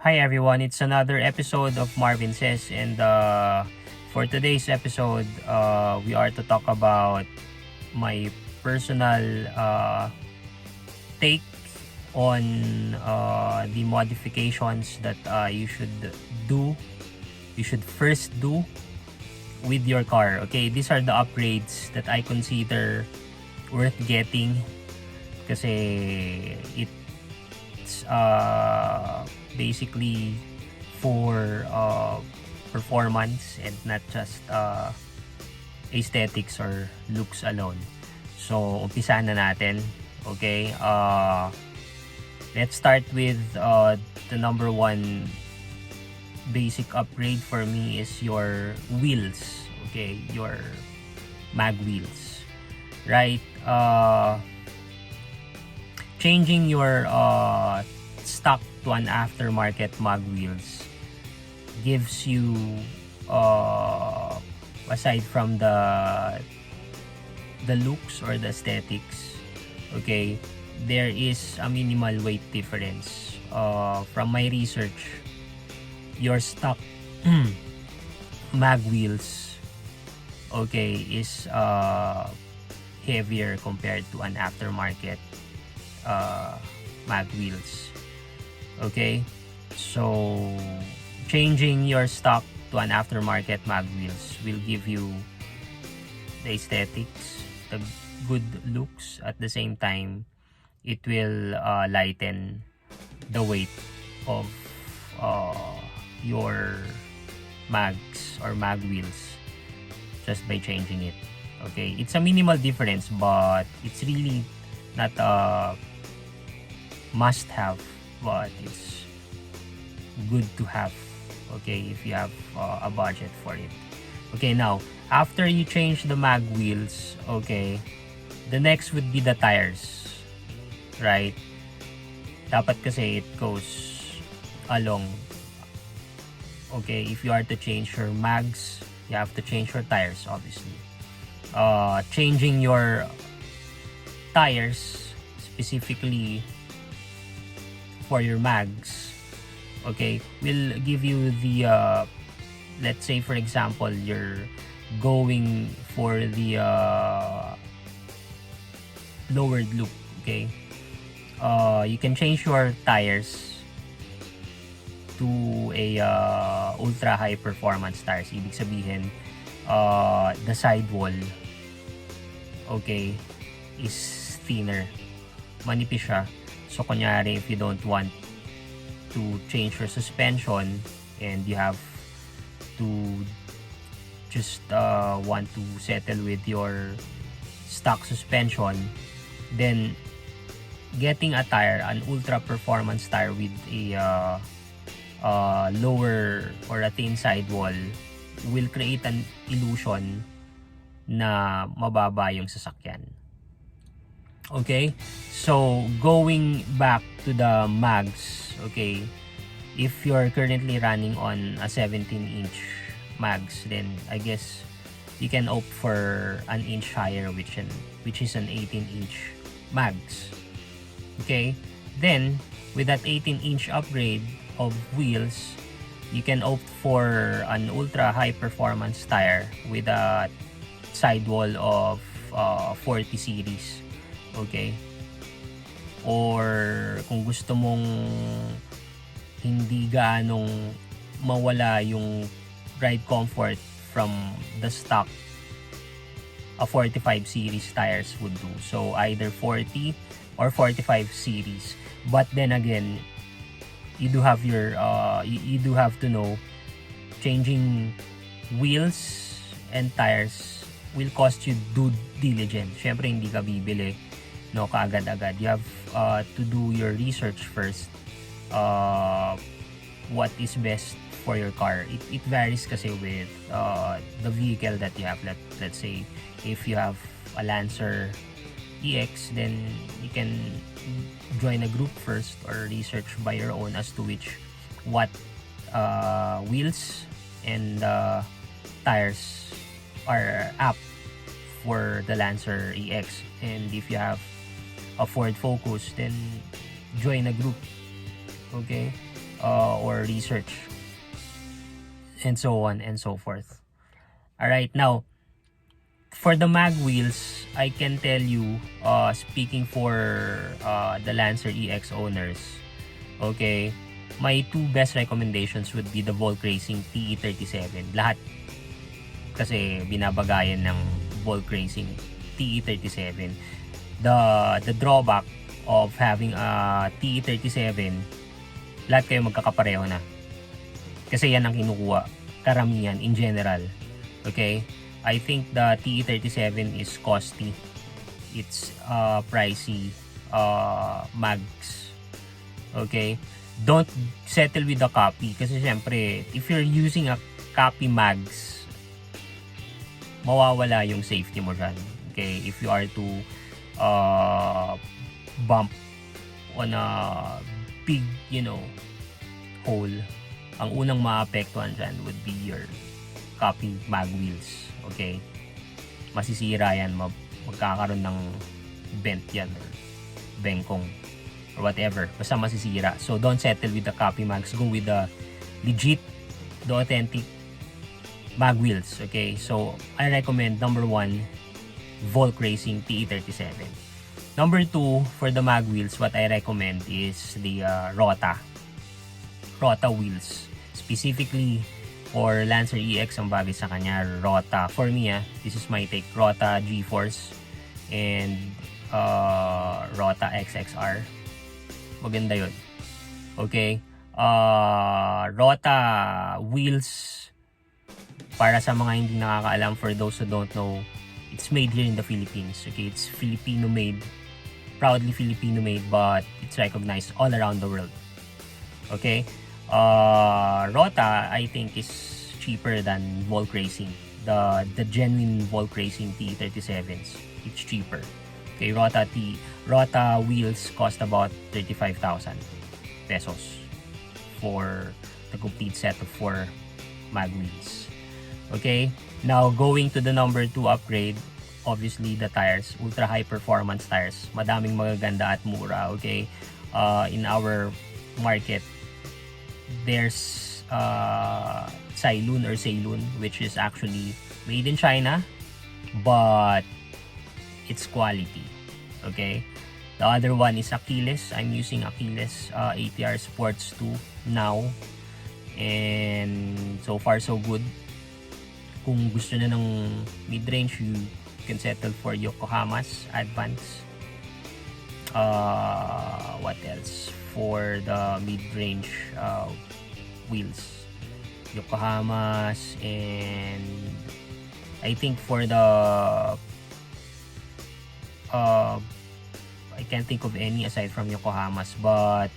Hi everyone, it's another episode of Marvin Says, and for today's episode, we are to talk about my personal take on the modifications that you should first do with your car. Okay, these are the upgrades that I consider worth getting kasi it's basically for performance and not just aesthetics or looks alone. So, umpisa na natin. Okay? Let's start with the number one basic upgrade for me is your wheels. Okay? Your mag wheels. Right? Changing your stock to an aftermarket mag wheels gives you aside from the looks or the aesthetics, okay, there is a minimal weight difference. From my research, your stock mag wheels, okay, is heavier compared to an aftermarket mag wheels. Okay, so changing your stock to an aftermarket mag wheels will give you the aesthetics, the good looks. At the same time, it will lighten the weight of your mags or mag wheels just by changing it. Okay, it's a minimal difference, but it's really not a must have, but it's good to have, okay, if you have a budget for it. Okay, now after you change the mag wheels, okay, the next would be the tires, right? Dapat kasi it goes along. Okay, if you are to change your mags, you have to change your tires, obviously. Changing your tires specifically for your mags, okay, will give you the let's say for example you're going for the lowered loop, okay, you can change your tires to a ultra high performance tires. Ibig sabihin the sidewall, okay, is thinner, manipis siya. So, kunyari, if you don't want to change your suspension and you have to just want to settle with your stock suspension, then getting a tire, an ultra performance tire with a lower or a thin sidewall will create an illusion na mababa yung sasakyan. Okay, so going back to the mags, okay, if you're currently running on a 17-inch mags, then I guess you can opt for an inch higher, which is an 18-inch mags. Okay, then with that 18-inch upgrade of wheels, you can opt for an ultra high performance tire with a sidewall of 40 series. Okay, or kung gusto mong hindi gaanong mawala yung ride comfort from the stock, a 45 series tires would do. So either 40 or 45 series. But then again, you do have your you do have to know, changing wheels and tires will cost you due diligence. Syempre hindi ka bibili no kaagad-agad. You have to do your research first. What is best for your car. It varies kasi with the vehicle that you have. Let's say if you have a Lancer EX, then you can join a group first or research by your own as to what wheels and tires are apt for the Lancer EX. And if you have a Ford Focus, then join a group. Okay, or research, and so on and so forth. Alright, now, for the mag wheels, I can tell you, speaking for the Lancer EX owners, okay, my two best recommendations would be the Volk Racing TE37. Lahat kasi binabagayan ng Volk Racing TE37. The drawback of having a TE37, lahat kayo magkakapareho na. Kasi yan ang kinukuha, karamihan in general. Okay? I think the TE37 is costly. It's pricey mags. Okay? Don't settle with the copy kasi syempre, if you're using a copy mags, mawawala yung safety mo dyan. Okay? If you are to bump on a big, hole, ang unang maapektuhan dyan would be your copy mag wheels. Okay? Masisira yan, magkakaroon ng bent yan or bengkong or whatever. Basta masisira. So don't settle with the copy mags. Go with the legit, the authentic mag wheels. Okay? So I recommend number 1, Volk Racing TE37. Number 2, for the mag wheels, what I recommend is the Rota wheels. Specifically for Lancer EX, ang bagay sa kanya, Rota. For me, this is my take, Rota GeForce and Rota XXR. Maganda yun. Okay? Rota wheels, para sa mga hindi nakakaalam, for those who don't know, it's made here in the Philippines. Okay? It's Filipino made, proudly Filipino made, but it's recognized all around the world. Okay? Rota, I think, is cheaper than Volk Racing. The genuine Volk Racing T37s, it's cheaper. Okay, Rota wheels cost about 35,000 pesos for the complete set of 4 mag wheels. Okay, now going to the number 2 upgrade, obviously the tires, ultra high performance tires. Madaming magaganda at mura. Okay, in our market, there's Ceylon, which is actually made in China, but it's quality. Okay, the other one is Achilles. I'm using Achilles ATR Sports 2 now, and so far so good. Kung gusto na ng mid-range, you can settle for Yokohama's Advance. What else for the mid-range wheels? Yokohama's, and I think for the I can't think of any aside from Yokohama's, but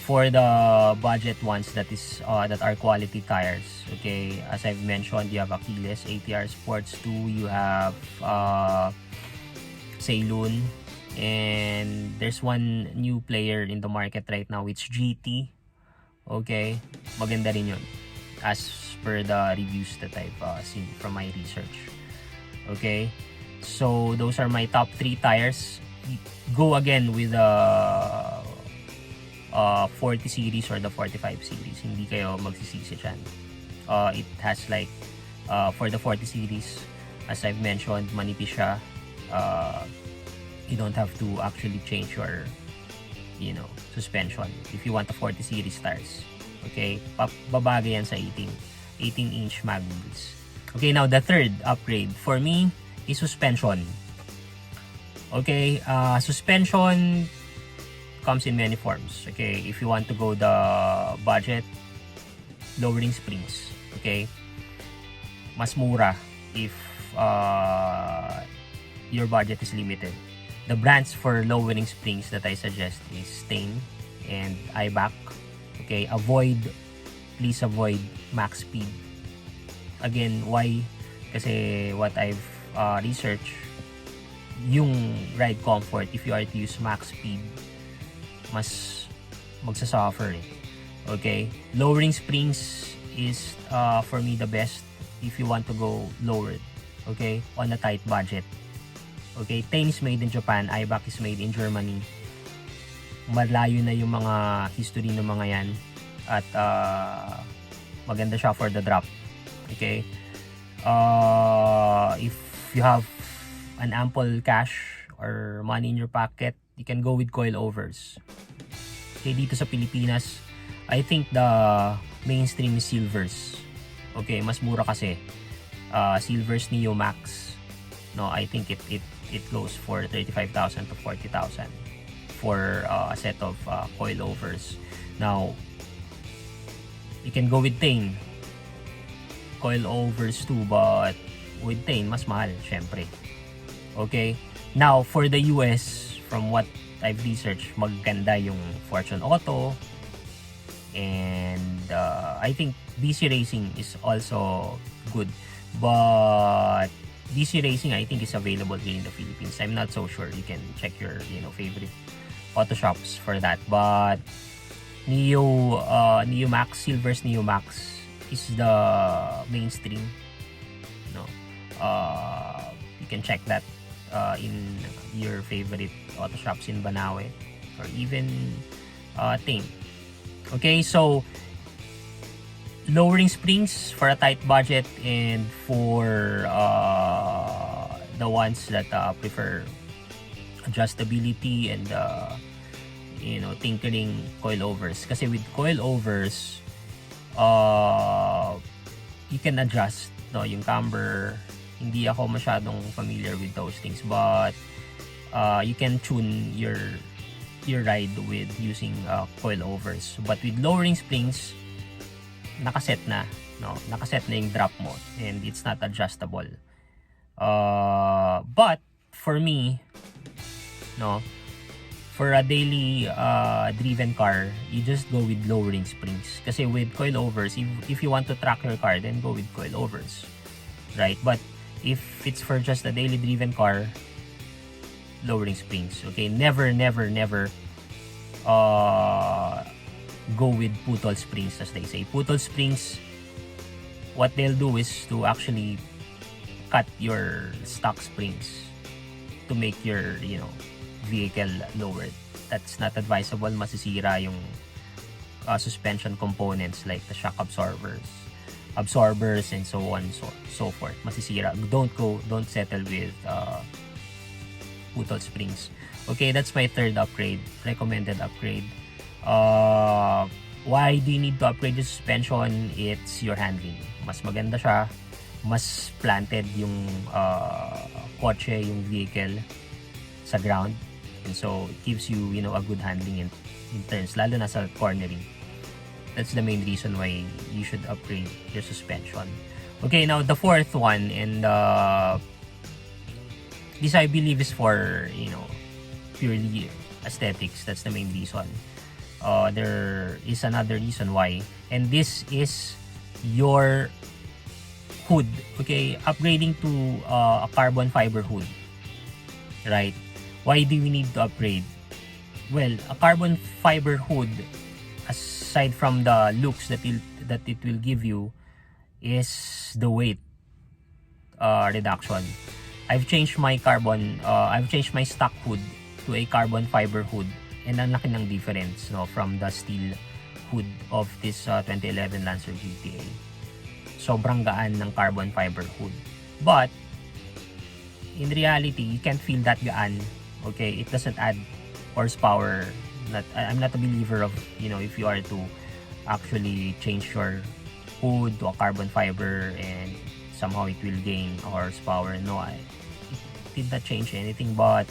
for the budget ones that are quality tires, okay, as I've mentioned, you have Achilles ATR Sports 2, you have Ceylon, and there's one new player in the market right now, it's GT. Okay, maganda rin yun as per the reviews that I've seen from my research. Okay, so those are my top 3 tires. Go again with the 40 series or the 45 series. Hindi kayo magsisisi dyan. It has like for the 40 series, as I've mentioned, manipis siya. You don't have to actually change your suspension if you want the 40 series tires. Okay, babagay yan sa 18-inch mag wheels. Okay, now the third upgrade for me is suspension. Okay, suspension comes in many forms. Okay, if you want to go the budget, lowering springs. Okay, mas mura if your budget is limited. The brands for lowering springs that I suggest is Stain and Eibach. Okay, please avoid max speed. Again, why? Kasi what I've researched, yung ride comfort, if you are to use max speed, mas magsasuffer eh. Okay, lowering springs is for me the best if you want to go lowered, okay, on a tight budget. Okay, Tain is made in Japan, Eibach is made in Germany. Malayo na yung mga history ng mga yan. at maganda siya for the drop. Okay, if you have an ample cash or money in your pocket, you can go with coilovers. Okay, dito sa Pilipinas, I think the mainstream is Silvers. Okay, mas mura kasi. Silvers Neo Max, no, I think it goes for 35,000 to 40,000 for a set of coilovers. Now, you can go with Tane coilovers too, but with Tane mas mahal syempre. Okay, now for the US, from what I've researched, maganda yung Fortune Auto, and I think DC Racing is also good, but DC Racing I think is available here in the Philippines. I'm not so sure. You can check your favorite auto shops for that. But Neo Max, Silver's Neo Max is the mainstream. No, you can check that in your favorite auto shops in Banawe or even Tame. Okay, so lowering springs for a tight budget, and for the ones that prefer adjustability and tinkering coilovers. Kasi with coilovers, you can adjust yung camber. Hindi ako masyadong familiar with those things, but you can tune your ride with using coilovers. But with lowering springs, nakaset na yung drop mo, and it's not adjustable. But for me, for a daily driven car, you just go with lowering springs. Kasi with coilovers, if you want to track your car, then go with coilovers, right? But if it's for just a daily driven car, lowering springs. Okay, never go with putol springs, as they say. Putol springs, what they'll do is to actually cut your stock springs to make your vehicle lowered. That's not advisable. Masisira yung suspension components like the shock absorbers, and so on and so forth. Masisira. Don't settle with putol springs. Okay, that's my third recommended upgrade. Why do you need to upgrade the suspension? It's your handling. Mas maganda siya, mas planted yung kotse, yung vehicle sa ground, and so it gives you a good handling in turns, lalo na sa cornering. That's the main reason why you should upgrade your suspension. Okay, now the fourth one, and this I believe is for purely aesthetics. That's the main reason. There is another reason why, and this is your hood. Okay, upgrading to a carbon fiber hood, right? Why do we need to upgrade? Well, a carbon fiber hood, aside from the looks that it will give you, is the weight reduction. I've changed my stock hood to a carbon fiber hood, and ang laki ng difference from the steel hood of this 2011 Lancer GTA. Sobrang gaan ng carbon fiber hood, but in reality, you can't feel that gaan. Okay, it doesn't add horsepower. I'm not a believer of if you are to actually change your hood to a carbon fiber and somehow it will gain horsepower. No, it did not change anything. But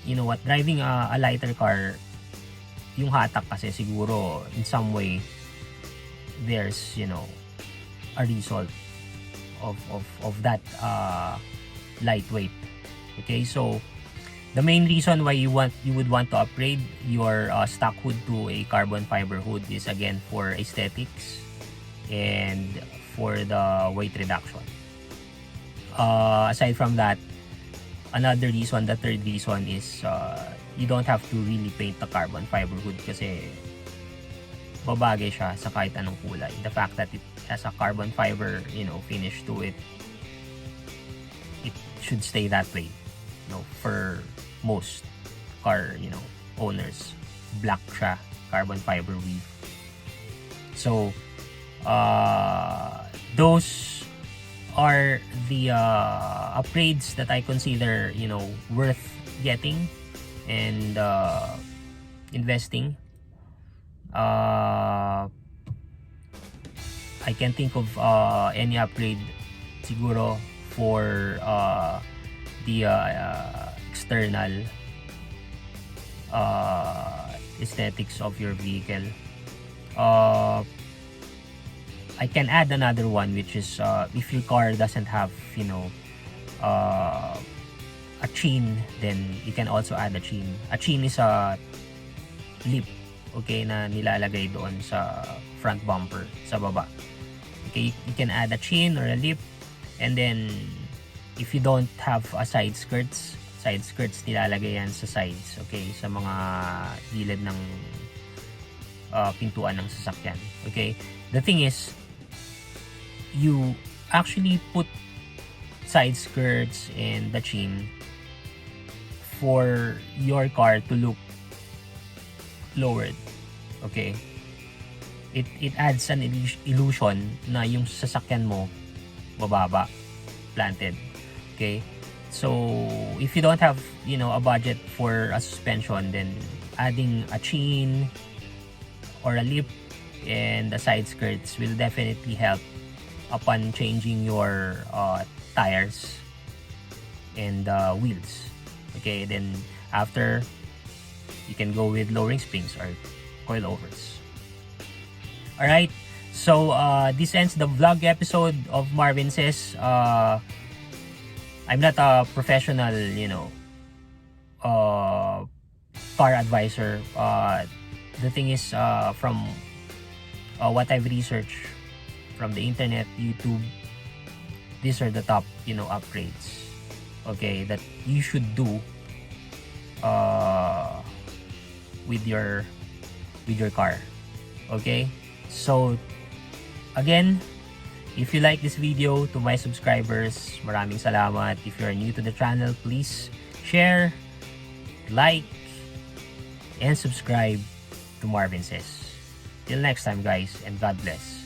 you know what, driving a lighter car, yung hatak kasi siguro in some way there's a result of that lightweight. Okay, so the main reason why you would want to upgrade your stock hood to a carbon fiber hood is again for aesthetics and for the weight reduction. Aside from that, another reason, the third reason is you don't have to really paint the carbon fiber hood kasi babagay siya sa kahit anong kulay. The fact that it has a carbon fiber finish to it, it should stay that way for most car owners. Black siya carbon fiber weave. So those are the upgrades that I consider, you know, worth getting and investing. I can think of any upgrade siguro for the external aesthetics of your vehicle. I can add another one, which is if your car doesn't have, you know, a chain, then you can also add a chain. A chain is a lip, okay, na nilalagay doon sa front bumper sa baba. Okay, you can add a chain or a lip, and then if you don't have a side skirts nilalagay yan sa sides, okay, sa mga gilid ng pintuan ng sasakyan. Okay, the thing is, you actually put side skirts and the chain for your car to look lowered. Okay, it adds an illusion na yung sasakyan mo mababa, planted. Okay, so if you don't have, you know, a budget for a suspension, then adding a chain or a lip and the side skirts will definitely help upon changing your tires and wheels. Okay, then after, you can go with lowering springs or coilovers. Alright, so this ends the vlog episode of Marvin Says. I'm not a professional, you know, car advisor. The thing is, from what I've researched from the internet, YouTube, these are the top, you know, upgrades, okay, that you should do with your car. Okay, so again, if you like this video, to my subscribers, maraming salamat. If you are new to the channel, please share, like, and subscribe to Marvin Says. Till next time, guys, and God bless.